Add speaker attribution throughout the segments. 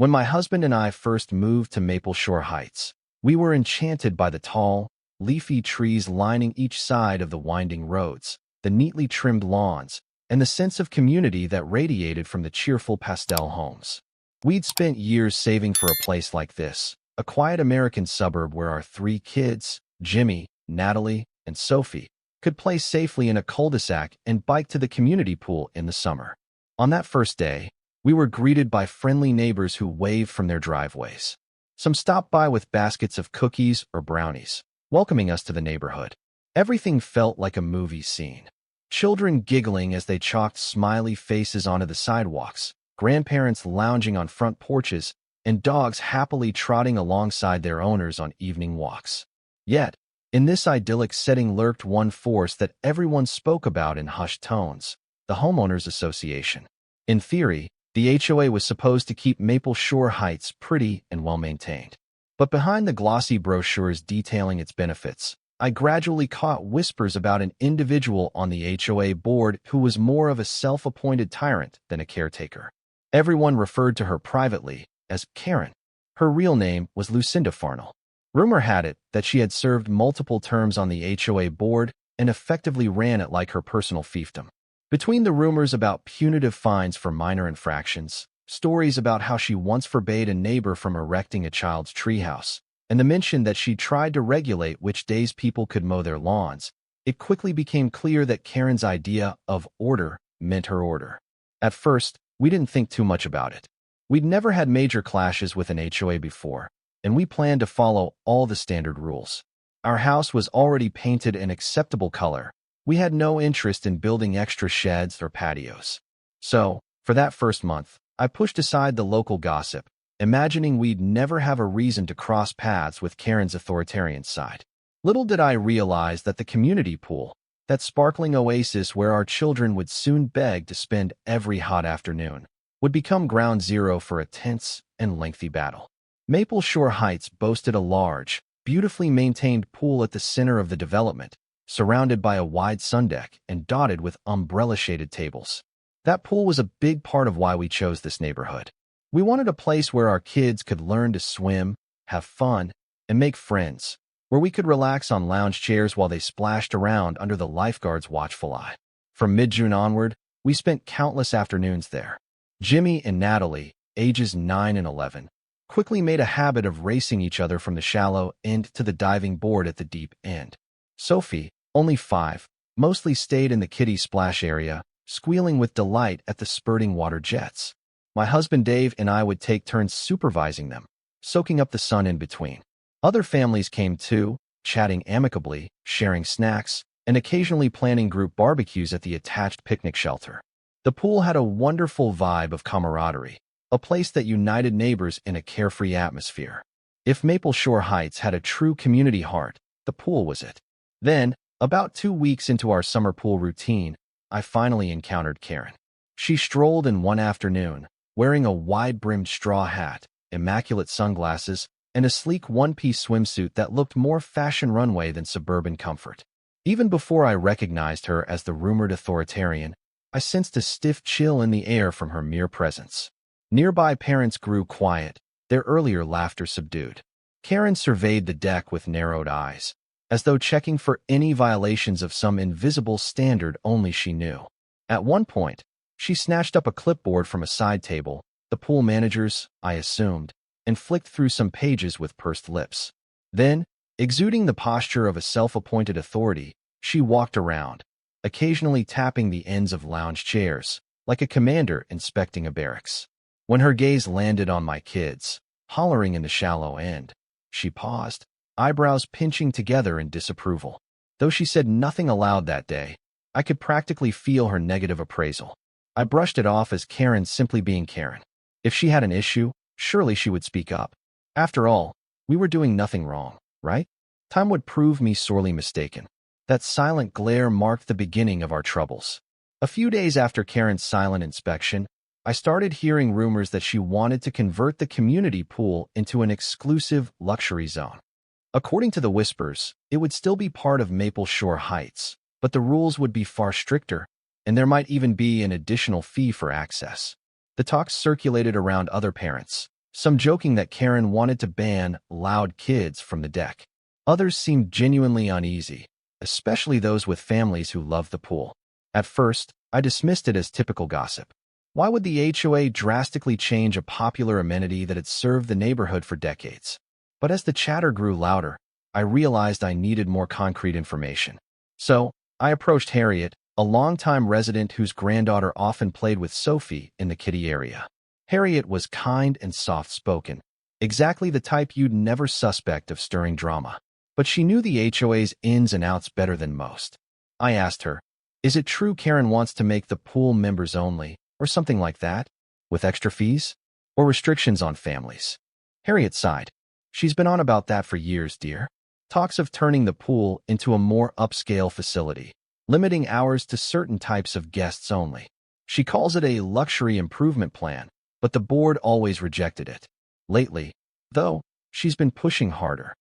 Speaker 1: When my husband and I first moved to Maple Shore Heights, we were enchanted by the tall, leafy trees lining each side of the winding roads, the neatly trimmed lawns, and the sense of community that radiated from the cheerful pastel homes. We'd spent years saving for a place like this, a quiet American suburb where our three kids, Jimmy, Natalie, and Sophie, could play safely in a cul-de-sac and bike to the community pool in the summer. On that first day, we were greeted by friendly neighbors who waved from their driveways. Some stopped by with baskets of cookies or brownies, welcoming us to the neighborhood. Everything felt like a movie scene. Children giggling as they chalked smiley faces onto the sidewalks, grandparents lounging on front porches, and dogs happily trotting alongside their owners on evening walks. Yet, in this idyllic setting lurked one force that everyone spoke about in hushed tones: the Homeowners Association. In theory, the HOA was supposed to keep Maple Shore Heights pretty and well-maintained. But behind the glossy brochures detailing its benefits, I gradually caught whispers about an individual on the HOA board who was more of a self-appointed tyrant than a caretaker. Everyone referred to her privately as Karen. Her real name was Lucinda Farnell. Rumor had it that she had served multiple terms on the HOA board and effectively ran it like her personal fiefdom. Between the rumors about punitive fines for minor infractions, stories about how she once forbade a neighbor from erecting a child's treehouse, and the mention that she tried to regulate which days people could mow their lawns, it quickly became clear that Karen's idea of order meant her order. At first, we didn't think too much about it. We'd never had major clashes with an HOA before, and we planned to follow all the standard rules. Our house was already painted an acceptable color. We had no interest in building extra sheds or patios. So, for that first month, I pushed aside the local gossip, imagining we'd never have a reason to cross paths with Karen's authoritarian side. Little did I realize that the community pool, that sparkling oasis where our children would soon beg to spend every hot afternoon, would become ground zero for a tense and lengthy battle. Maple Shore Heights boasted a large, beautifully maintained pool at the center of the development, surrounded by a wide sundeck and dotted with umbrella-shaded tables. That pool was a big part of why we chose this neighborhood. We wanted a place where our kids could learn to swim, have fun, and make friends, where we could relax on lounge chairs while they splashed around under the lifeguard's watchful eye. From mid-June onward, we spent countless afternoons there. Jimmy and Natalie, ages 9 and 11, quickly made a habit of racing each other from the shallow end to the diving board at the deep end. Sophie, only 5, mostly stayed in the kiddie splash area, squealing with delight at the spurting water jets. My husband Dave and I would take turns supervising them, soaking up the sun in between. Other families came too, chatting amicably, sharing snacks, and occasionally planning group barbecues at the attached picnic shelter. The pool had a wonderful vibe of camaraderie, a place that united neighbors in a carefree atmosphere. If Maple Shore Heights had a true community heart, the pool was it. Then, about 2 weeks into our summer pool routine, I finally encountered Karen. She strolled in one afternoon, wearing a wide-brimmed straw hat, immaculate sunglasses, and a sleek one-piece swimsuit that looked more fashion runway than suburban comfort. Even before I recognized her as the rumored authoritarian, I sensed a stiff chill in the air from her mere presence. Nearby parents grew quiet, their earlier laughter subdued. Karen surveyed the deck with narrowed eyes, as though checking for any violations of some invisible standard only she knew. At one point, she snatched up a clipboard from a side table, the pool manager's, I assumed, and flicked through some pages with pursed lips. Then, exuding the posture of a self-appointed authority, she walked around, occasionally tapping the ends of lounge chairs, like a commander inspecting a barracks. When her gaze landed on my kids, hollering in the shallow end, she paused, eyebrows pinching together in disapproval. Though she said nothing aloud that day, I could practically feel her negative appraisal. I brushed it off as Karen simply being Karen. If she had an issue, surely she would speak up. After all, we were doing nothing wrong, right? Time would prove me sorely mistaken. That silent glare marked the beginning of our troubles. A few days after Karen's silent inspection, I started hearing rumors that she wanted to convert the community pool into an exclusive luxury zone. According to the whispers, it would still be part of Maple Shore Heights, but the rules would be far stricter, and there might even be an additional fee for access. The talk circulated around other parents, some joking that Karen wanted to ban loud kids from the deck. Others seemed genuinely uneasy, especially those with families who loved the pool. At first, I dismissed it as typical gossip. Why would the HOA drastically change a popular amenity that had served the neighborhood for decades? But as the chatter grew louder, I realized I needed more concrete information. So, I approached Harriet, a longtime resident whose granddaughter often played with Sophie in the kiddie area. Harriet was kind and soft-spoken, exactly the type you'd never suspect of stirring drama. But she knew the HOA's ins and outs better than most. I asked her, "Is it true Karen wants to make the pool members only, or something like that, with extra fees? Or restrictions on families?" Harriet sighed. "She's been on about that for years, dear. Talks of turning the pool into a more upscale facility, limiting hours to certain types of guests only. She calls it a luxury improvement plan, but the board always rejected it. Lately, though, she's been pushing harder."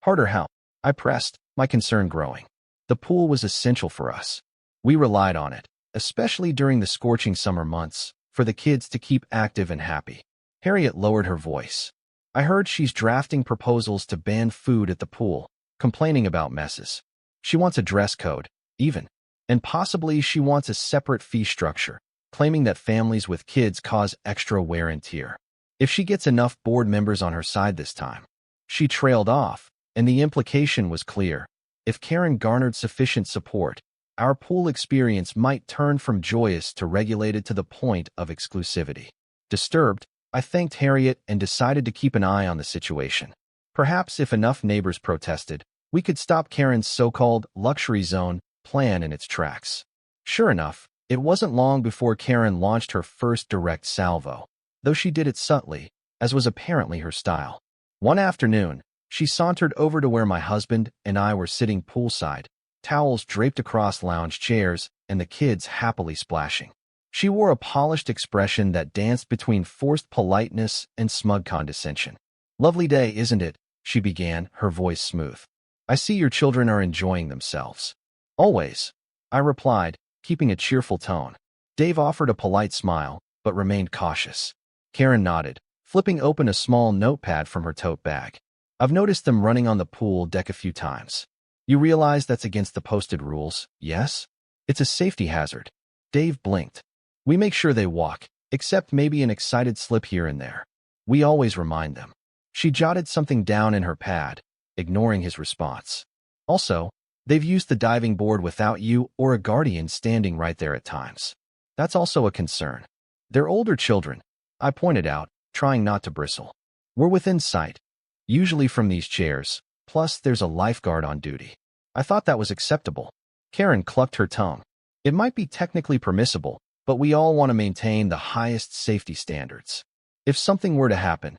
Speaker 1: "Harder how?" I pressed, my concern growing. The pool was essential for us. We relied on it, especially during the scorching summer months, for the kids to keep active and happy. Harriet lowered her voice. "I heard she's drafting proposals to ban food at the pool, complaining about messes. She wants a dress code, even. And possibly she wants a separate fee structure, claiming that families with kids cause extra wear and tear. If she gets enough board members on her side this time." She trailed off, and the implication was clear. If Karen garnered sufficient support, our pool experience might turn from joyous to regulated to the point of exclusivity. Disturbed, I thanked Harriet and decided to keep an eye on the situation. Perhaps if enough neighbors protested, we could stop Karen's so-called luxury zone plan in its tracks. Sure enough, it wasn't long before Karen launched her first direct salvo, though she did it subtly, as was apparently her style. One afternoon, she sauntered over to where my husband and I were sitting poolside, towels draped across lounge chairs and the kids happily splashing. She wore a polished expression that danced between forced politeness and smug condescension. "Lovely day, isn't it?" she began, her voice smooth. "I see your children are enjoying themselves." "Always," I replied, keeping a cheerful tone. Dave offered a polite smile, but remained cautious. Karen nodded, flipping open a small notepad from her tote bag. "I've noticed them running on the pool deck a few times. You realize that's against the posted rules, yes? It's a safety hazard." Dave blinked. "We make sure they walk, except maybe an excited slip here and there. We always remind them." She jotted something down in her pad, ignoring his response. "Also, they've used the diving board without you or a guardian standing right there at times. That's also a concern." "They're older children," I pointed out, trying not to bristle. "We're within sight, usually from these chairs, plus there's a lifeguard on duty." I thought that was acceptable. Karen clucked her tongue. "It might be technically permissible, but we all want to maintain the highest safety standards. If something were to happen..."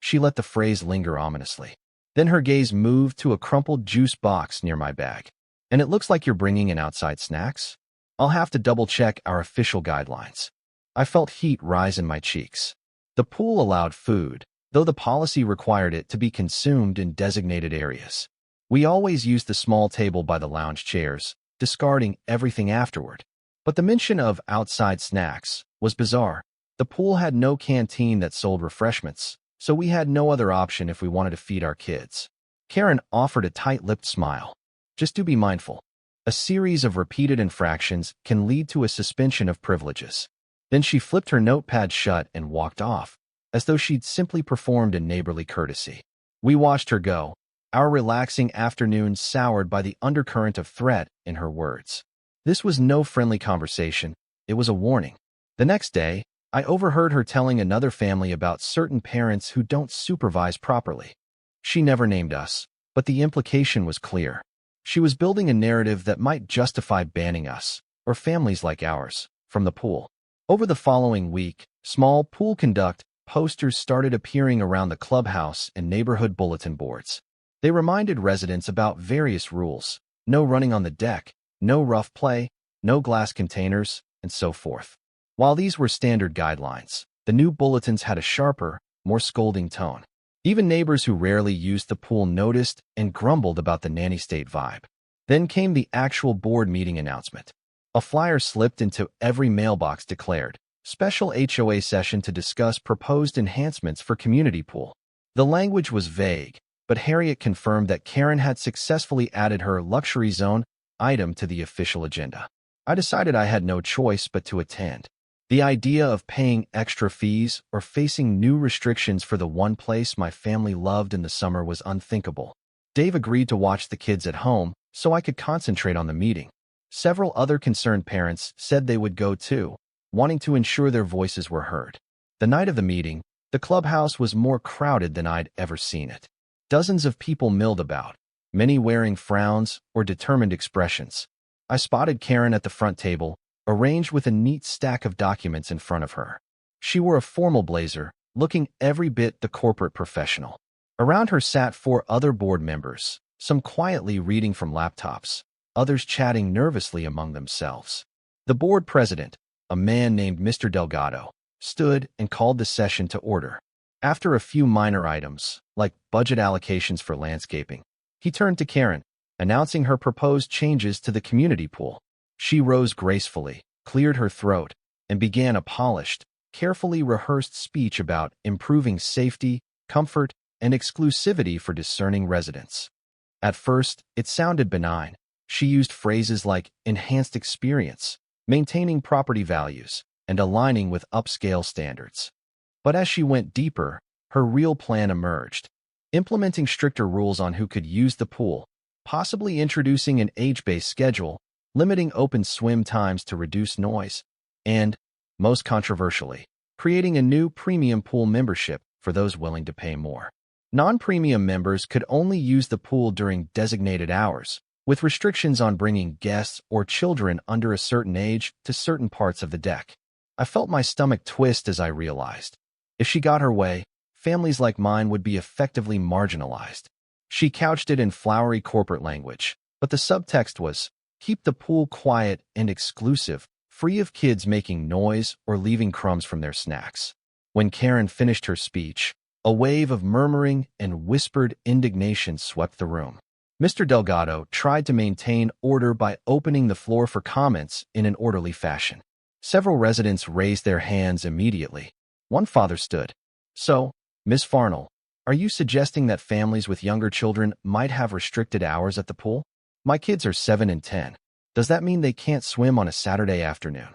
Speaker 1: She let the phrase linger ominously. Then her gaze moved to a crumpled juice box near my bag. "And it looks like you're bringing in outside snacks? I'll have to double-check our official guidelines." I felt heat rise in my cheeks. The pool allowed food, though the policy required it to be consumed in designated areas. We always used the small table by the lounge chairs, discarding everything afterward. But the mention of outside snacks was bizarre. The pool had no canteen that sold refreshments, so we had no other option if we wanted to feed our kids. Karen offered a tight-lipped smile. "Just do be mindful. A series of repeated infractions can lead to a suspension of privileges." Then she flipped her notepad shut and walked off, as though she'd simply performed a neighborly courtesy. We watched her go, our relaxing afternoon soured by the undercurrent of threat in her words. This was no friendly conversation, it was a warning. The next day, I overheard her telling another family about certain parents who don't supervise properly. She never named us, but the implication was clear. She was building a narrative that might justify banning us, or families like ours, from the pool. Over the following week, small pool conduct posters started appearing around the clubhouse and neighborhood bulletin boards. They reminded residents about various rules: no running on the deck, no rough play, no glass containers, and so forth. While these were standard guidelines, the new bulletins had a sharper, more scolding tone. Even neighbors who rarely used the pool noticed and grumbled about the nanny state vibe. Then came the actual board meeting announcement. A flyer slipped into every mailbox declared, special HOA session to discuss proposed enhancements for community pool. The language was vague, but Harriet confirmed that Karen had successfully added her luxury zone item to the official agenda. I decided I had no choice but to attend. The idea of paying extra fees or facing new restrictions for the one place my family loved in the summer was unthinkable. Dave agreed to watch the kids at home so I could concentrate on the meeting. Several other concerned parents said they would go too, wanting to ensure their voices were heard. The night of the meeting, the clubhouse was more crowded than I'd ever seen it. Dozens of people milled about, many wearing frowns or determined expressions. I spotted Karen at the front table, arranged with a neat stack of documents in front of her. She wore a formal blazer, looking every bit the corporate professional. Around her sat 4 other board members, some quietly reading from laptops, others chatting nervously among themselves. The board president, a man named Mr. Delgado, stood and called the session to order. After a few minor items, like budget allocations for landscaping, he turned to Karen, announcing her proposed changes to the community pool. She rose gracefully, cleared her throat, and began a polished, carefully rehearsed speech about improving safety, comfort, and exclusivity for discerning residents. At first, it sounded benign. She used phrases like enhanced experience, maintaining property values, and aligning with upscale standards. But as she went deeper, her real plan emerged, implementing stricter rules on who could use the pool, possibly introducing an age-based schedule, limiting open swim times to reduce noise, and, most controversially, creating a new premium pool membership for those willing to pay more. Non-premium members could only use the pool during designated hours, with restrictions on bringing guests or children under a certain age to certain parts of the deck. I felt my stomach twist as I realized, if she got her way, families like mine would be effectively marginalized. She couched it in flowery corporate language, but the subtext was, keep the pool quiet and exclusive, free of kids making noise or leaving crumbs from their snacks. When Karen finished her speech, a wave of murmuring and whispered indignation swept the room. Mr. Delgado tried to maintain order by opening the floor for comments in an orderly fashion. Several residents raised their hands immediately. One father stood. So, Ms. Farnell, are you suggesting that families with younger children might have restricted hours at the pool? My kids are 7 and 10. Does that mean they can't swim on a Saturday afternoon?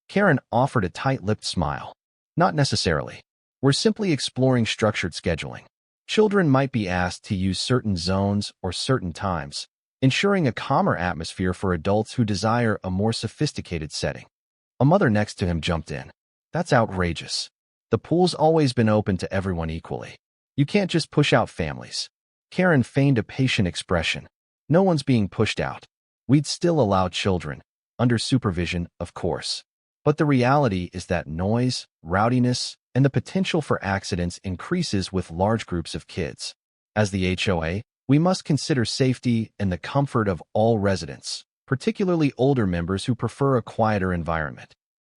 Speaker 1: Karen offered a tight-lipped smile. Not necessarily. We're simply exploring structured scheduling. Children might be asked to use certain zones or certain times, ensuring a calmer atmosphere for adults who desire a more sophisticated setting. A mother next to him jumped in. That's outrageous. The pool's always been open to everyone equally. You can't just push out families. Karen feigned a patient expression. No one's being pushed out. We'd still allow children, under supervision, of course. But the reality is that noise, rowdiness, and the potential for accidents increases with large groups of kids. As the HOA, we must consider safety and the comfort of all residents, particularly older members who prefer a quieter environment.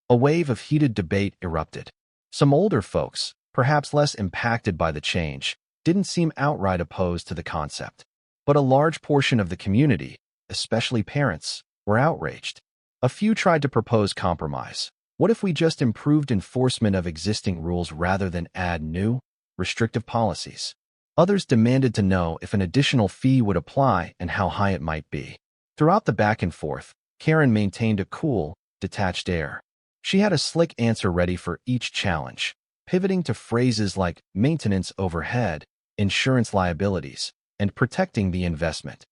Speaker 1: A wave of heated debate erupted. Some older folks, perhaps less impacted by the change, didn't seem outright opposed to the concept. But a large portion of the community, especially parents, were outraged. A few tried to propose compromise. What if we just improved enforcement of existing rules rather than add new, restrictive policies? Others demanded to know if an additional fee would apply and how high it might be. Throughout the back and forth, Karen maintained a cool, detached air. She had a slick answer ready for each challenge, pivoting to phrases like maintenance overhead, insurance liabilities, and protecting the investment.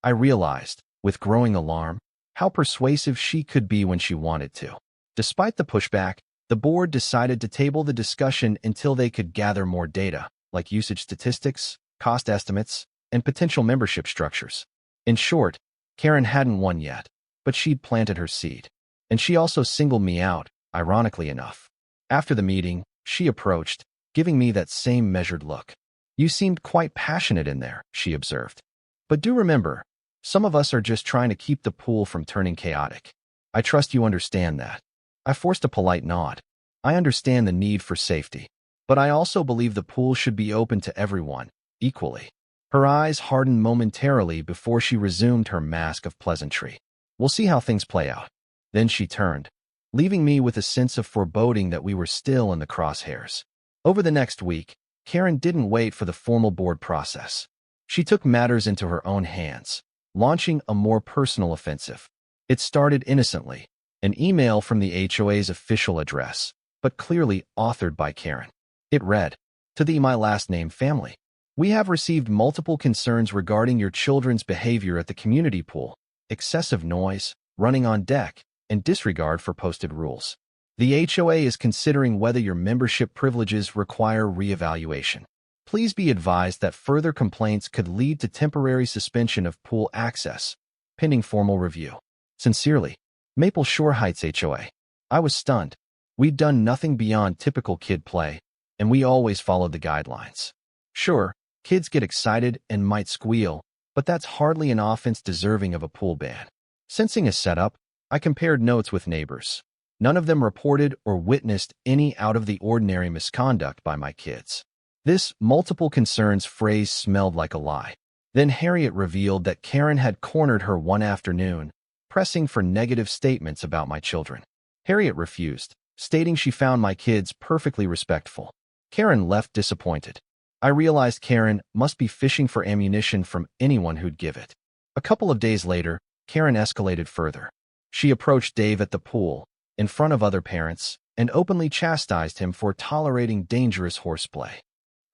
Speaker 1: I realized, with growing alarm, how persuasive she could be when she wanted to. Despite the pushback, the board decided to table the discussion until they could gather more data, like usage statistics, cost estimates, and potential membership structures. In short, Karen hadn't won yet, but she'd planted her seed. And she also singled me out, ironically enough. After the meeting, she approached, giving me that same measured look. You seemed quite passionate in there, she observed. But do remember, some of us are just trying to keep the pool from turning chaotic. I trust you understand that. I forced a polite nod. I understand the need for safety, but I also believe the pool should be open to everyone, equally. Her eyes hardened momentarily before she resumed her mask of pleasantry. We'll see how things play out. Then she turned. leaving me with a sense of foreboding that we were still in the crosshairs. Over the next week, Karen didn't wait for the formal board process. She took matters into her own hands, launching a more personal offensive. It started innocently, an email from the HOA's official address, but clearly authored by Karen. It read, "To the my last name family. We have received multiple concerns regarding your children's behavior at the community pool, excessive noise, running on deck, and disregard for posted rules. The HOA is considering whether your membership privileges require reevaluation. Please be advised that further complaints could lead to temporary suspension of pool access, pending formal review. Sincerely, Maple Shore Heights HOA." I was stunned. We'd done nothing beyond typical kid play, and we always followed the guidelines. Sure, kids get excited and might squeal, but that's hardly an offense deserving of a pool ban. Sensing a setup, I compared notes with neighbors. None of them reported or witnessed any out-of-the-ordinary misconduct by my kids. This multiple concerns phrase smelled like a lie. Then Harriet revealed that Karen had cornered her one afternoon, pressing for negative statements about my children. Harriet refused, stating she found my kids perfectly respectful. Karen left disappointed. I realized Karen must be fishing for ammunition from anyone who'd give it. A couple of days later, Karen escalated further. She approached Dave at the pool, in front of other parents, and openly chastised him for tolerating dangerous horseplay.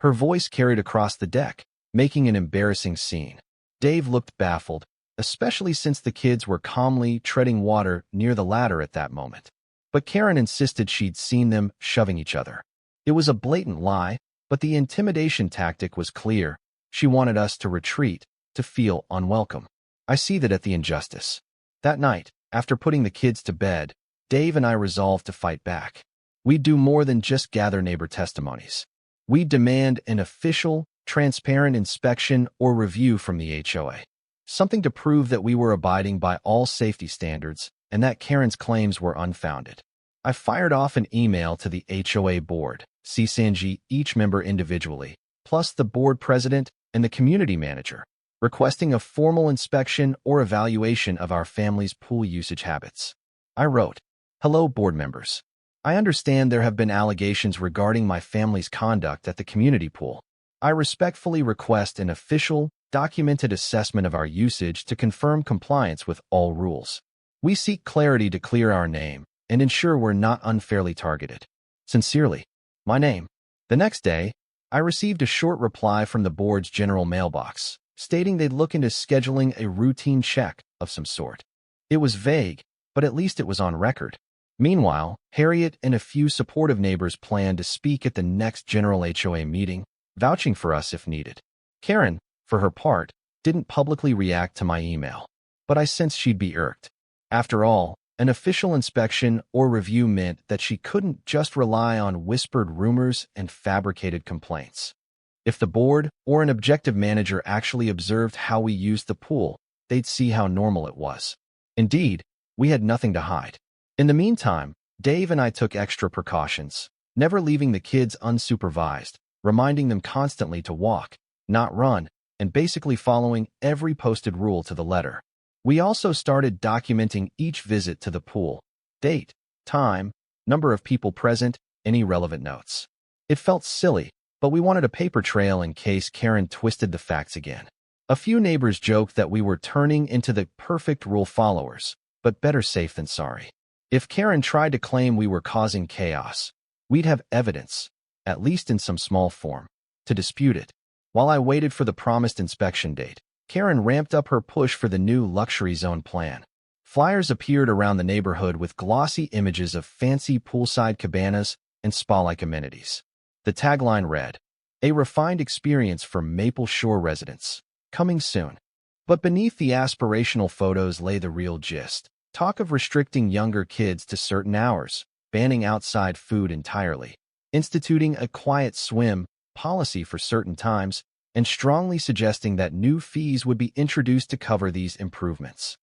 Speaker 1: Her voice carried across the deck, making an embarrassing scene. Dave looked baffled, especially since the kids were calmly treading water near the ladder at that moment. But Karen insisted she'd seen them shoving each other. It was a blatant lie, but the intimidation tactic was clear. She wanted us to retreat, to feel unwelcome. I seethed at the injustice. That night, after putting the kids to bed, Dave and I resolved to fight back. We'd do more than just gather neighbor testimonies. We'd demand an official, transparent inspection or review from the HOA. Something to prove that we were abiding by all safety standards and that Karen's claims were unfounded. I fired off an email to the HOA board, CSANG each member individually, plus the board president and the community manager, requesting a formal inspection or evaluation of our family's pool usage habits. I wrote, "Hello, board members. I understand there have been allegations regarding my family's conduct at the community pool. I respectfully request an official, documented assessment of our usage to confirm compliance with all rules. We seek clarity to clear our name and ensure we're not unfairly targeted. Sincerely, my name." The next day, I received a short reply from the board's general mailbox, stating they'd look into scheduling a routine check of some sort. It was vague, but at least it was on record. Meanwhile, Harriet and a few supportive neighbors planned to speak at the next general HOA meeting, vouching for us if needed. Karen, for her part, didn't publicly react to my email, but I sensed she'd be irked. After all, an official inspection or review meant that she couldn't just rely on whispered rumors and fabricated complaints. If the board or an objective manager actually observed how we used the pool, they'd see how normal it was. Indeed, we had nothing to hide. In the meantime, Dave and I took extra precautions, never leaving the kids unsupervised, reminding them constantly to walk, not run, and basically following every posted rule to the letter. We also started documenting each visit to the pool: date, time, number of people present, any relevant notes. It felt silly, but we wanted a paper trail in case Karen twisted the facts again. A few neighbors joked that we were turning into the perfect rule followers, but better safe than sorry. If Karen tried to claim we were causing chaos, we'd have evidence, at least in some small form, to dispute it. While I waited for the promised inspection date, Karen ramped up her push for the new luxury zone plan. Flyers appeared around the neighborhood with glossy images of fancy poolside cabanas and spa-like amenities. The tagline read, "A refined experience for Maple Shore residents, coming soon." But beneath the aspirational photos lay the real gist. Talk of restricting younger kids to certain hours, banning outside food entirely, instituting a quiet swim policy for certain times, and strongly suggesting that new fees would be introduced to cover these improvements.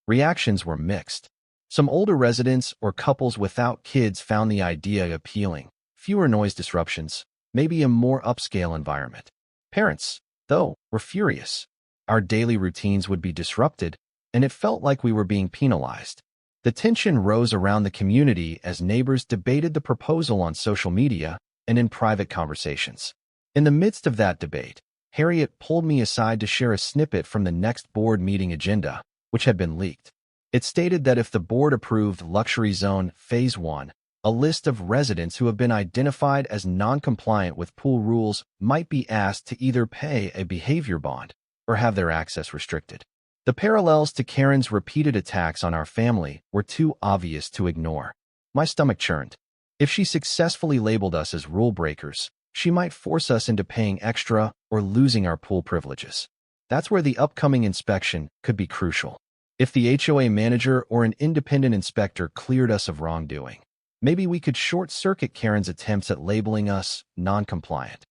Speaker 1: Reactions were mixed. Some older residents or couples without kids found the idea appealing: fewer noise disruptions, maybe a more upscale environment. Parents, though, were furious. Our daily routines would be disrupted, and it felt like we were being penalized. The tension rose around the community as neighbors debated the proposal on social media and in private conversations. In the midst of that debate, Harriet pulled me aside to share a snippet from the next board meeting agenda, which had been leaked. It stated that if the board approved Luxury Zone Phase 1, a list of residents who have been identified as non-compliant with pool rules might be asked to either pay a behavior bond or have their access restricted. The parallels to Karen's repeated attacks on our family were too obvious to ignore. My stomach churned. If she successfully labeled us as rule breakers, she might force us into paying extra or losing our pool privileges. That's where the upcoming inspection could be crucial. If the HOA manager or an independent inspector cleared us of wrongdoing, maybe we could short-circuit Karen's attempts at labeling us non-compliant.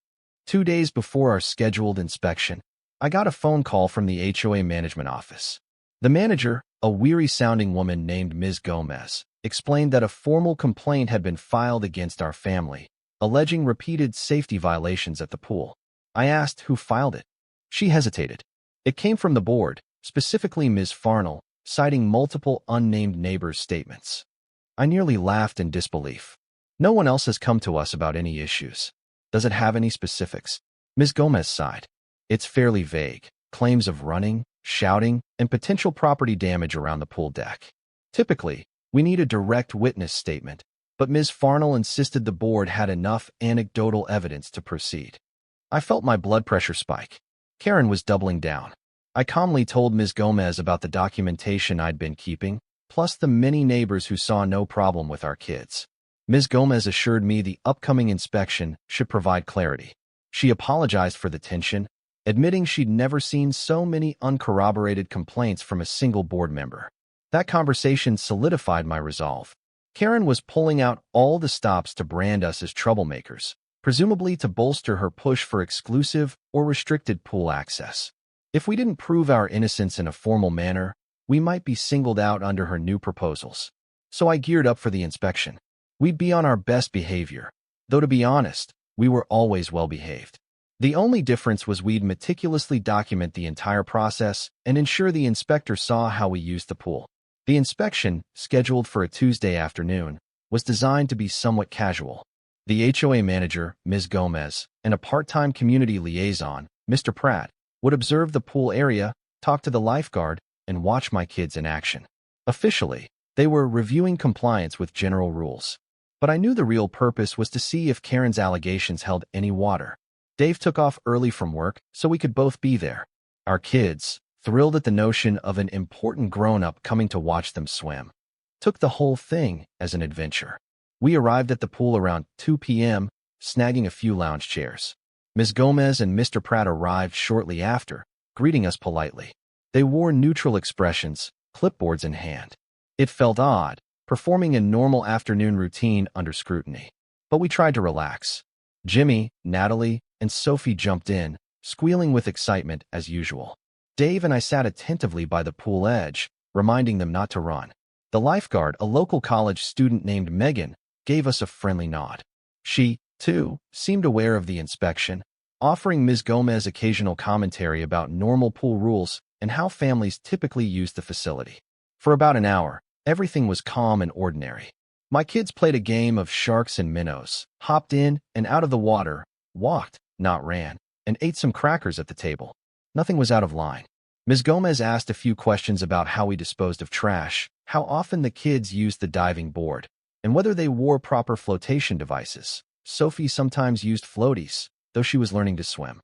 Speaker 1: 2 days before our scheduled inspection, I got a phone call from the HOA management office. The manager, a weary-sounding woman named Ms. Gomez, explained that a formal complaint had been filed against our family, alleging repeated safety violations at the pool. I asked who filed it. She hesitated. It came from the board, specifically Ms. Farnell, citing multiple unnamed neighbors' statements. I nearly laughed in disbelief. No one else has come to us about any issues. Does it have any specifics? Ms. Gomez sighed. It's fairly vague. Claims of running, shouting, and potential property damage around the pool deck. Typically, we need a direct witness statement, but Ms. Farnell insisted the board had enough anecdotal evidence to proceed. I felt my blood pressure spike. Karen was doubling down. I calmly told Ms. Gomez about the documentation I'd been keeping, plus the many neighbors who saw no problem with our kids. Ms. Gomez assured me the upcoming inspection should provide clarity. She apologized for the tension, admitting she'd never seen so many uncorroborated complaints from a single board member. That conversation solidified my resolve. Karen was pulling out all the stops to brand us as troublemakers, presumably to bolster her push for exclusive or restricted pool access. If we didn't prove our innocence in a formal manner, we might be singled out under her new proposals. So I geared up for the inspection. We'd be on our best behavior, though to be honest, we were always well behaved. The only difference was we'd meticulously document the entire process and ensure the inspector saw how we used the pool. The inspection, scheduled for a Tuesday afternoon, was designed to be somewhat casual. The HOA manager, Ms. Gomez, and a part-time community liaison, Mr. Pratt, would observe the pool area, talk to the lifeguard, and watch my kids in action. Officially, they were reviewing compliance with general rules. But I knew the real purpose was to see if Karen's allegations held any water. Dave took off early from work so we could both be there. Our kids, thrilled at the notion of an important grown-up coming to watch them swim, took the whole thing as an adventure. We arrived at the pool around 2 p.m., snagging a few lounge chairs. Ms. Gomez and Mr. Pratt arrived shortly after, greeting us politely. They wore neutral expressions, clipboards in hand. It felt odd, performing a normal afternoon routine under scrutiny. But we tried to relax. Jimmy, Natalie, and Sophie jumped in, squealing with excitement as usual. Dave and I sat attentively by the pool edge, reminding them not to run. The lifeguard, a local college student named Megan, gave us a friendly nod. She, too, seemed aware of the inspection, offering Ms. Gomez occasional commentary about normal pool rules and how families typically use the facility. For about an hour, everything was calm and ordinary. My kids played a game of sharks and minnows, hopped in and out of the water, walked, not ran, and ate some crackers at the table. Nothing was out of line. Ms. Gomez asked a few questions about how we disposed of trash, how often the kids used the diving board, and whether they wore proper flotation devices. Sophie sometimes used floaties, though she was learning to swim.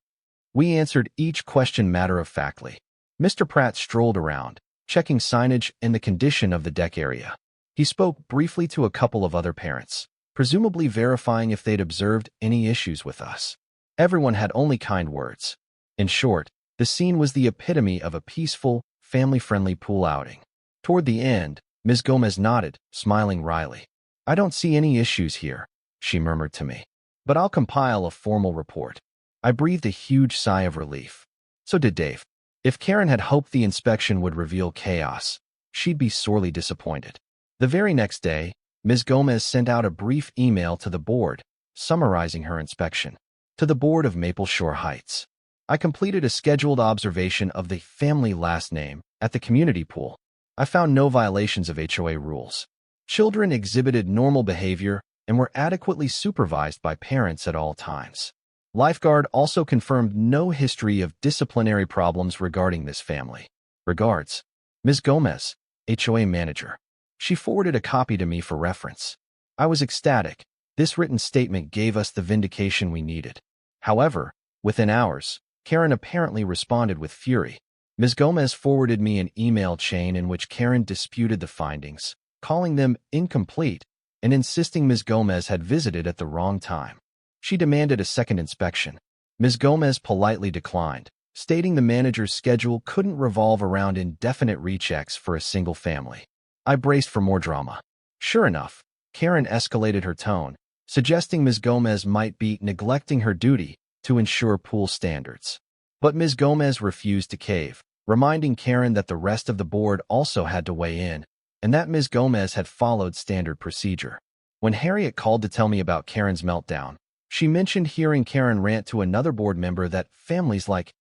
Speaker 1: We answered each question matter-of-factly. Mr. Pratt strolled around, checking signage and the condition of the deck area. He spoke briefly to a couple of other parents, presumably verifying if they'd observed any issues with us. Everyone had only kind words. In short, the scene was the epitome of a peaceful, family-friendly pool outing. Toward the end, Ms. Gomez nodded, smiling wryly. "I don't see any issues here," she murmured to me. "But I'll compile a formal report." I breathed a huge sigh of relief. So did Dave. If Karen had hoped the inspection would reveal chaos, she'd be sorely disappointed. The very next day, Ms. Gomez sent out a brief email to the board, summarizing her inspection. To the board of Maple Shore Heights. I completed a scheduled observation of the family last name at the community pool. I found no violations of HOA rules. Children exhibited normal behavior and were adequately supervised by parents at all times. Lifeguard also confirmed no history of disciplinary problems regarding this family. Regards, Ms. Gomez, HOA manager. She forwarded a copy to me for reference. I was ecstatic. This written statement gave us the vindication we needed. However, within hours, Karen apparently responded with fury. Ms. Gomez forwarded me an email chain in which Karen disputed the findings, calling them incomplete and insisting Ms. Gomez had visited at the wrong time. She demanded a second inspection. Ms. Gomez politely declined, stating the manager's schedule couldn't revolve around indefinite rechecks for a single family. I braced for more drama. Sure enough, Karen escalated her tone, suggesting Ms. Gomez might be neglecting her duty to ensure pool standards. But Ms. Gomez refused to cave, reminding Karen that the rest of the board also had to weigh in, and that Ms. Gomez had followed standard procedure. When Harriet called to tell me about Karen's meltdown, she mentioned hearing Karen rant to another board member that families like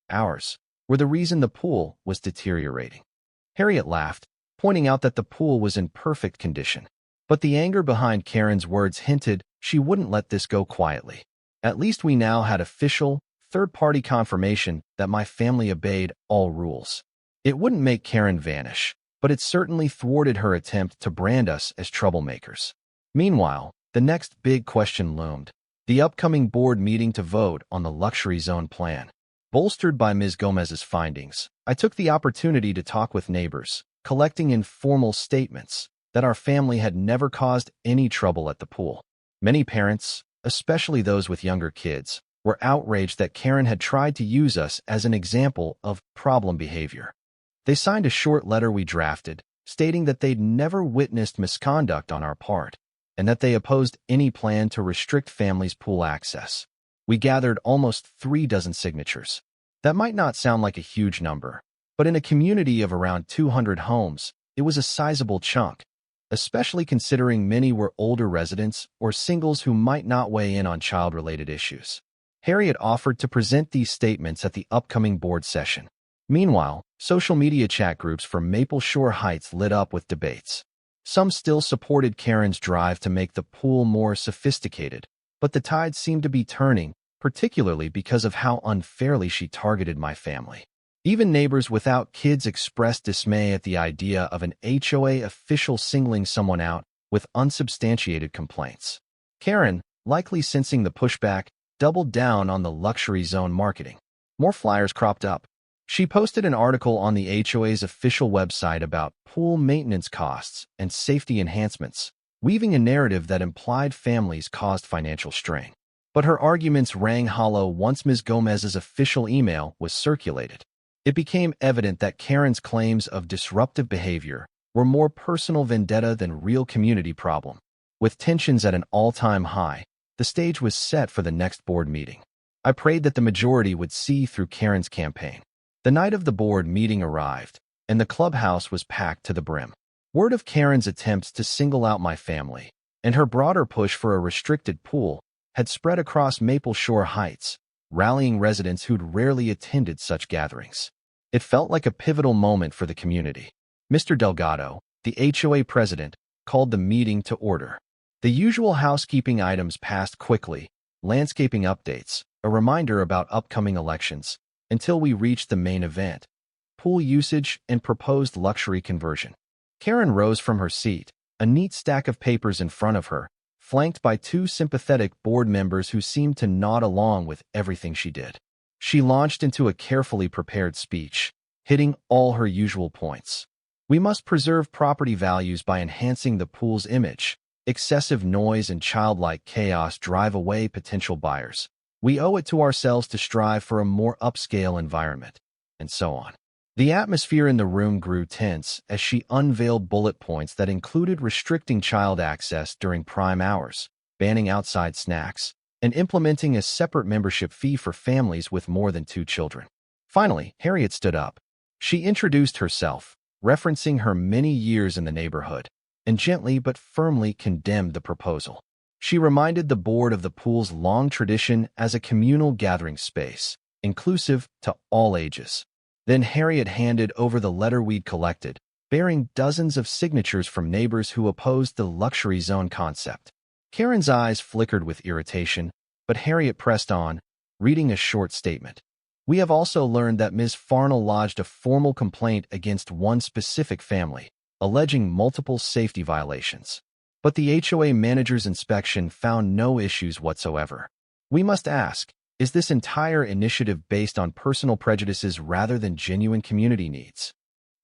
Speaker 1: ours were the reason the pool was deteriorating. Harriet laughed, pointing out that the pool was in perfect condition. But the anger behind Karen's words hinted she wouldn't let this go quietly. At least we now had official, third-party confirmation that my family obeyed all rules. It wouldn't make Karen vanish, but it certainly thwarted her attempt to brand us as troublemakers. Meanwhile, the next big question loomed: the upcoming board meeting to vote on the luxury zone plan. Bolstered by Ms. Gomez's findings, I took the opportunity to talk with neighbors, collecting informal statements that our family had never caused any trouble at the pool. Many parents, especially those with younger kids, were outraged that Karen had tried to use us as an example of problem behavior. They signed a short letter we drafted, stating that they'd never witnessed misconduct on our part, and that they opposed any plan to restrict families' pool access. We gathered almost 36 signatures. That might not sound like a huge number, but in a community of around 200 homes, it was a sizable chunk, especially considering many were older residents or singles who might not weigh in on child-related issues. Harriet offered to present these statements at the upcoming board session. Meanwhile, social media chat groups for Maple Shore Heights lit up with debates. Some still supported Karen's drive to make the pool more sophisticated, but the tide seemed to be turning, particularly because of how unfairly she targeted my family. Even neighbors without kids expressed dismay at the idea of an HOA official singling someone out with unsubstantiated complaints. Karen, likely sensing the pushback, doubled down on the luxury zone marketing. More flyers cropped up. She posted an article on the HOA's official website about pool maintenance costs and safety enhancements, weaving a narrative that implied families caused financial strain. But her arguments rang hollow once Ms. Gomez's official email was circulated. It became evident that Karen's claims of disruptive behavior were more personal vendetta than real community problem. With tensions at an all-time high, the stage was set for the next board meeting. I prayed that the majority would see through Karen's campaign. The night of the board meeting arrived, and the clubhouse was packed to the brim. Word of Karen's attempts to single out my family and her broader push for a restricted pool had spread across Maple Shore Heights, rallying residents who'd rarely attended such gatherings. It felt like a pivotal moment for the community. Mr. Delgado, the HOA president, called the meeting to order. The usual housekeeping items passed quickly: landscaping updates, a reminder about upcoming elections, until we reached the main event: pool usage and proposed luxury conversion. Karen rose from her seat, a neat stack of papers in front of her, flanked by two sympathetic board members who seemed to nod along with everything she did. She launched into a carefully prepared speech, hitting all her usual points. We must preserve property values by enhancing the pool's image. Excessive noise and childlike chaos drive away potential buyers. We owe it to ourselves to strive for a more upscale environment, and so on. The atmosphere in the room grew tense as she unveiled bullet points that included restricting child access during prime hours, banning outside snacks, and implementing a separate membership fee for families with more than 2 children. Finally, Harriet stood up. She introduced herself, referencing her many years in the neighborhood, and gently but firmly condemned the proposal. She reminded the board of the pool's long tradition as a communal gathering space, inclusive to all ages. Then Harriet handed over the letter we'd collected, bearing dozens of signatures from neighbors who opposed the luxury zone concept. Karen's eyes flickered with irritation, but Harriet pressed on, reading a short statement. We have also learned that Ms. Farnell lodged a formal complaint against one specific family, alleging multiple safety violations. But the HOA manager's inspection found no issues whatsoever. We must ask, is this entire initiative based on personal prejudices rather than genuine community needs?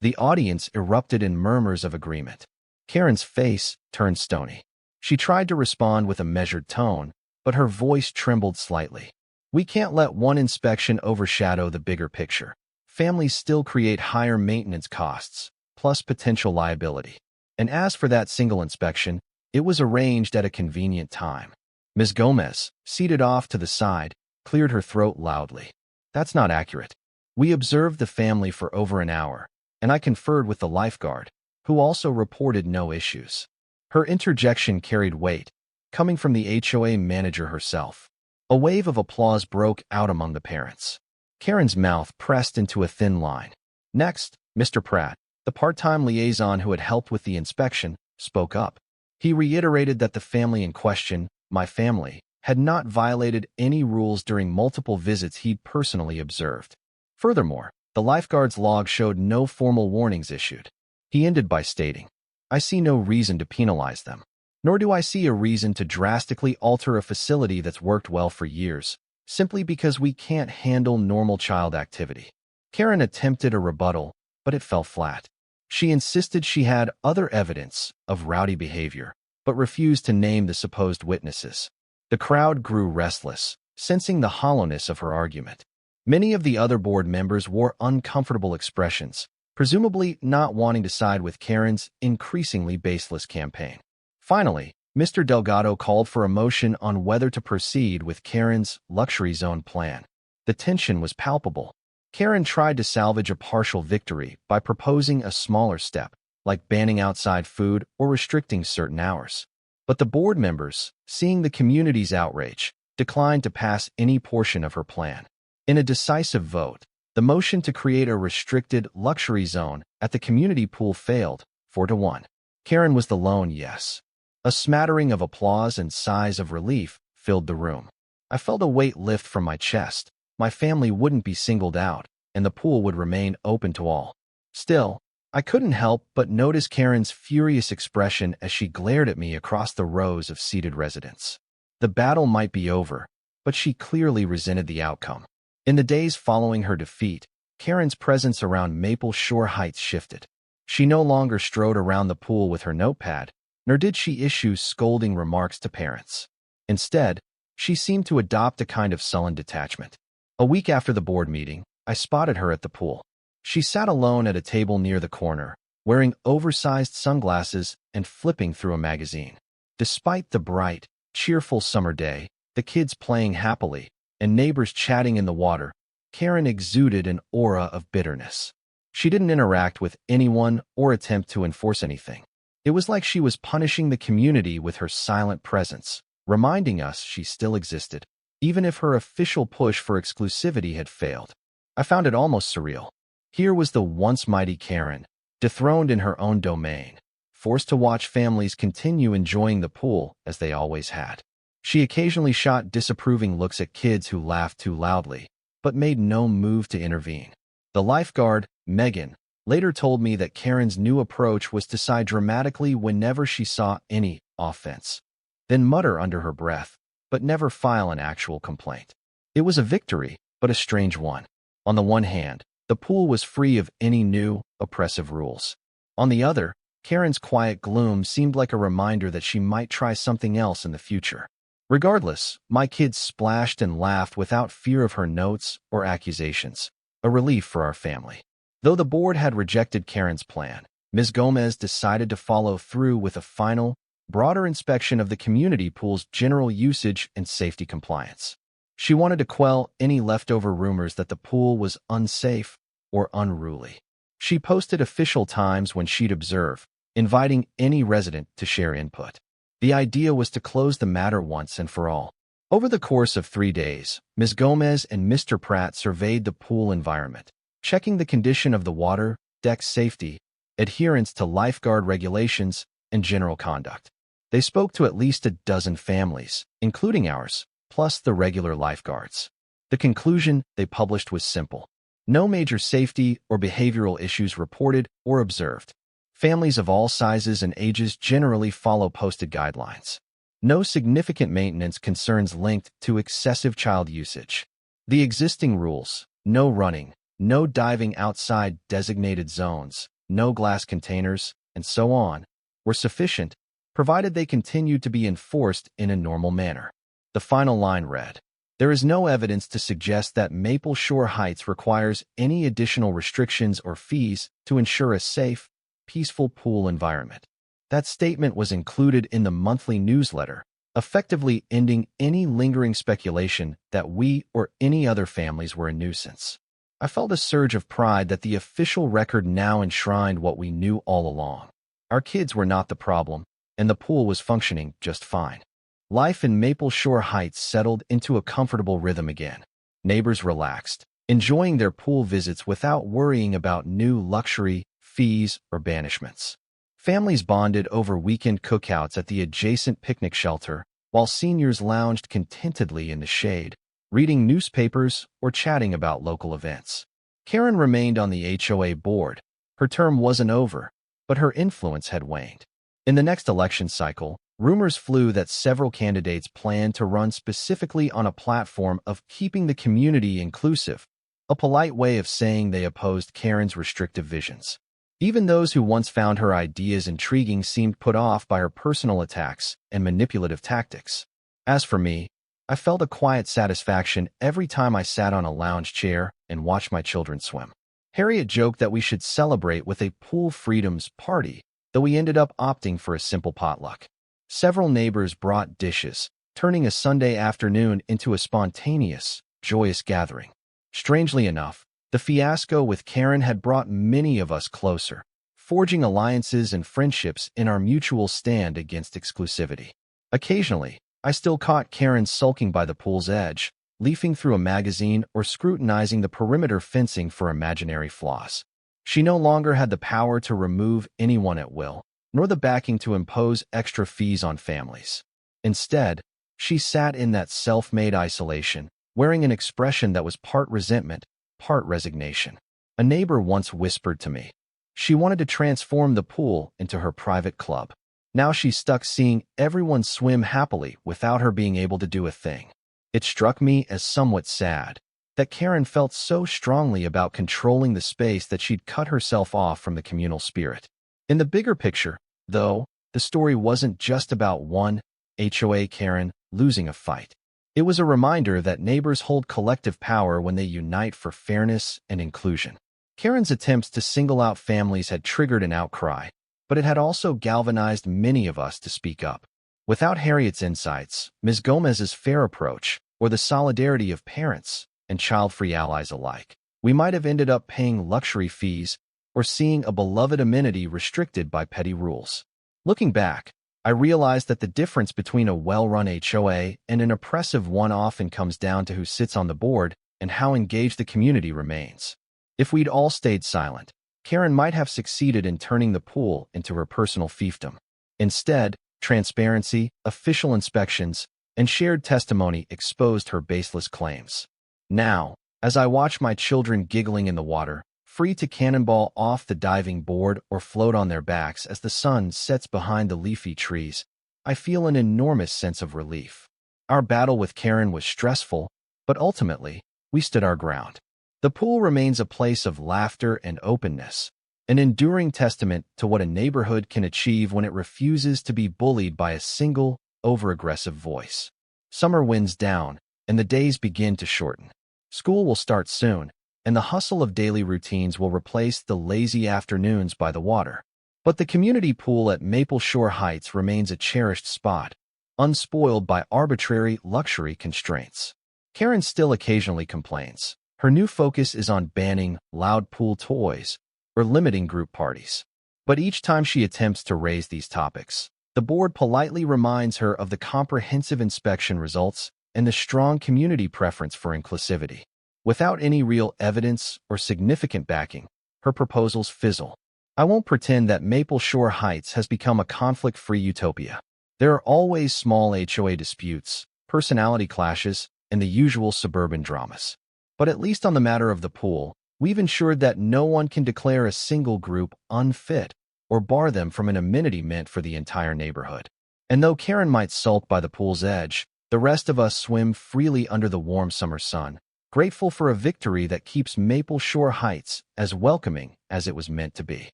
Speaker 1: The audience erupted in murmurs of agreement. Karen's face turned stony. She tried to respond with a measured tone, but her voice trembled slightly. We can't let one inspection overshadow the bigger picture. Families still create higher maintenance costs, plus potential liability. And as for that single inspection, it was arranged at a convenient time. Ms. Gomez, seated off to the side, cleared her throat loudly. That's not accurate. We observed the family for over an hour, and I conferred with the lifeguard, who also reported no issues. Her interjection carried weight, coming from the HOA manager herself. A wave of applause broke out among the parents. Karen's mouth pressed into a thin line. Next, Mr. Pratt, the part-time liaison who had helped with the inspection, spoke up. He reiterated that the family in question, my family, had not violated any rules during multiple visits he'd personally observed. Furthermore, the lifeguard's log showed no formal warnings issued. He ended by stating, I see no reason to penalize them. Nor do I see a reason to drastically alter a facility that's worked well for years, simply because we can't handle normal child activity. Karen attempted a rebuttal, but it fell flat. She insisted she had other evidence of rowdy behavior, but refused to name the supposed witnesses. The crowd grew restless, sensing the hollowness of her argument. Many of the other board members wore uncomfortable expressions, presumably not wanting to side with Karen's increasingly baseless campaign. Finally, Mr. Delgado called for a motion on whether to proceed with Karen's luxury zone plan. The tension was palpable. Karen tried to salvage a partial victory by proposing a smaller step, like banning outside food or restricting certain hours. But the board members, seeing the community's outrage, declined to pass any portion of her plan. In a decisive vote, the motion to create a restricted luxury zone at the community pool failed, 4-1. Karen was the lone yes. A smattering of applause and sighs of relief filled the room. I felt a weight lift from my chest. My family wouldn't be singled out, and the pool would remain open to all. Still, I couldn't help but notice Karen's furious expression as she glared at me across the rows of seated residents. The battle might be over, but she clearly resented the outcome. In the days following her defeat, Karen's presence around Maple Shore Heights shifted. She no longer strode around the pool with her notepad, nor did she issue scolding remarks to parents. Instead, she seemed to adopt a kind of sullen detachment. A week after the board meeting, I spotted her at the pool. She sat alone at a table near the corner, wearing oversized sunglasses and flipping through a magazine. Despite the bright, cheerful summer day, the kids playing happily, and neighbors chatting in the water, Karen exuded an aura of bitterness. She didn't interact with anyone or attempt to enforce anything. It was like she was punishing the community with her silent presence, reminding us she still existed, even if her official push for exclusivity had failed. I found it almost surreal. Here was the once mighty Karen, dethroned in her own domain, forced to watch families continue enjoying the pool as they always had. She occasionally shot disapproving looks at kids who laughed too loudly, but made no move to intervene. The lifeguard, Megan, later told me that Karen's new approach was to sigh dramatically whenever she saw any offense, then mutter under her breath, but never file an actual complaint. It was a victory, but a strange one. On the one hand, the pool was free of any new, oppressive rules. On the other, Karen's quiet gloom seemed like a reminder that she might try something else in the future. Regardless, my kids splashed and laughed without fear of her notes or accusations, a relief for our family. Though the board had rejected Karen's plan, Ms. Gomez decided to follow through with a final, broader inspection of the community pool's general usage and safety compliance. She wanted to quell any leftover rumors that the pool was unsafe or unruly. She posted official times when she'd observe, inviting any resident to share input. The idea was to close the matter once and for all. Over the course of 3 days, Ms. Gomez and Mr. Pratt surveyed the pool environment, checking the condition of the water, deck safety, adherence to lifeguard regulations, and general conduct. They spoke to at least a dozen families, including ours, plus the regular lifeguards. The conclusion they published was simple. No major safety or behavioral issues reported or observed. Families of all sizes and ages generally follow posted guidelines. No significant maintenance concerns linked to excessive child usage. The existing rules, no running, no diving outside designated zones, no glass containers, and so on, were sufficient, provided they continued to be enforced in a normal manner. The final line read, "There is no evidence to suggest that Maple Shore Heights requires any additional restrictions or fees to ensure a safe, peaceful pool environment." That statement was included in the monthly newsletter, effectively ending any lingering speculation that we or any other families were a nuisance. I felt a surge of pride that the official record now enshrined what we knew all along. Our kids were not the problem, and the pool was functioning just fine. Life in Maple Shore Heights settled into a comfortable rhythm again. Neighbors relaxed, enjoying their pool visits without worrying about new luxury, fees, or banishments. Families bonded over weekend cookouts at the adjacent picnic shelter, while seniors lounged contentedly in the shade, reading newspapers or chatting about local events. Karen remained on the HOA board. Her term wasn't over, but her influence had waned. In the next election cycle, rumors flew that several candidates planned to run specifically on a platform of keeping the community inclusive, a polite way of saying they opposed Karen's restrictive visions. Even those who once found her ideas intriguing seemed put off by her personal attacks and manipulative tactics. As for me, I felt a quiet satisfaction every time I sat on a lounge chair and watched my children swim. Harriet joked that we should celebrate with a pool freedoms party, though we ended up opting for a simple potluck. Several neighbors brought dishes, turning a Sunday afternoon into a spontaneous, joyous gathering. Strangely enough, the fiasco with Karen had brought many of us closer, forging alliances and friendships in our mutual stand against exclusivity. Occasionally, I still caught Karen sulking by the pool's edge, leafing through a magazine or scrutinizing the perimeter fencing for imaginary flaws. She no longer had the power to remove anyone at will, nor the backing to impose extra fees on families. Instead, she sat in that self-made isolation, wearing an expression that was part resentment, part resignation. A neighbor once whispered to me, she wanted to transform the pool into her private club. Now she's stuck seeing everyone swim happily without her being able to do a thing. It struck me as somewhat sad that Karen felt so strongly about controlling the space that she'd cut herself off from the communal spirit. In the bigger picture, though, the story wasn't just about one HOA Karen losing a fight. It was a reminder that neighbors hold collective power when they unite for fairness and inclusion. Karen's attempts to single out families had triggered an outcry, but it had also galvanized many of us to speak up. Without Harriet's insights, Ms. Gomez's fair approach, or the solidarity of parents and child-free allies alike, we might have ended up paying luxury fees or seeing a beloved amenity restricted by petty rules. Looking back, I realized that the difference between a well-run HOA and an oppressive one often comes down to who sits on the board and how engaged the community remains. If we'd all stayed silent, Karen might have succeeded in turning the pool into her personal fiefdom. Instead, transparency, official inspections, and shared testimony exposed her baseless claims. Now, as I watch my children giggling in the water, free to cannonball off the diving board or float on their backs as the sun sets behind the leafy trees, I feel an enormous sense of relief. Our battle with Karen was stressful, but ultimately, we stood our ground. The pool remains a place of laughter and openness, an enduring testament to what a neighborhood can achieve when it refuses to be bullied by a single, over-aggressive voice. Summer winds down, and the days begin to shorten. School will start soon, and the hustle of daily routines will replace the lazy afternoons by the water. But the community pool at Maple Shore Heights remains a cherished spot, unspoiled by arbitrary luxury constraints. Karen still occasionally complains. Her new focus is on banning loud pool toys or limiting group parties. But each time she attempts to raise these topics, the board politely reminds her of the comprehensive inspection results and the strong community preference for inclusivity. Without any real evidence or significant backing, her proposals fizzle. I won't pretend that Maple Shore Heights has become a conflict-free utopia. There are always small HOA disputes, personality clashes, and the usual suburban dramas. But at least on the matter of the pool, we've ensured that no one can declare a single group unfit or bar them from an amenity meant for the entire neighborhood. And though Karen might sulk by the pool's edge, the rest of us swim freely under the warm summer sun, grateful for a victory that keeps Maple Shore Heights as welcoming as it was meant to be.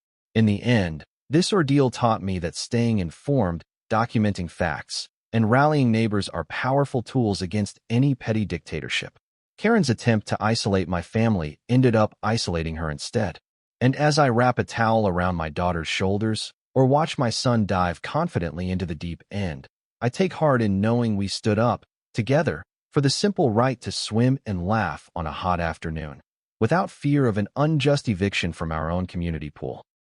Speaker 1: In the end, this ordeal taught me that staying informed, documenting facts, and rallying neighbors are powerful tools against any petty dictatorship. Karen's attempt to isolate my family ended up isolating her instead. And as I wrap a towel around my daughter's shoulders or watch my son dive confidently into the deep end, I take heart in knowing we stood up, together, for the simple right to swim and laugh on a hot afternoon, without fear of an unjust eviction from our own community pool.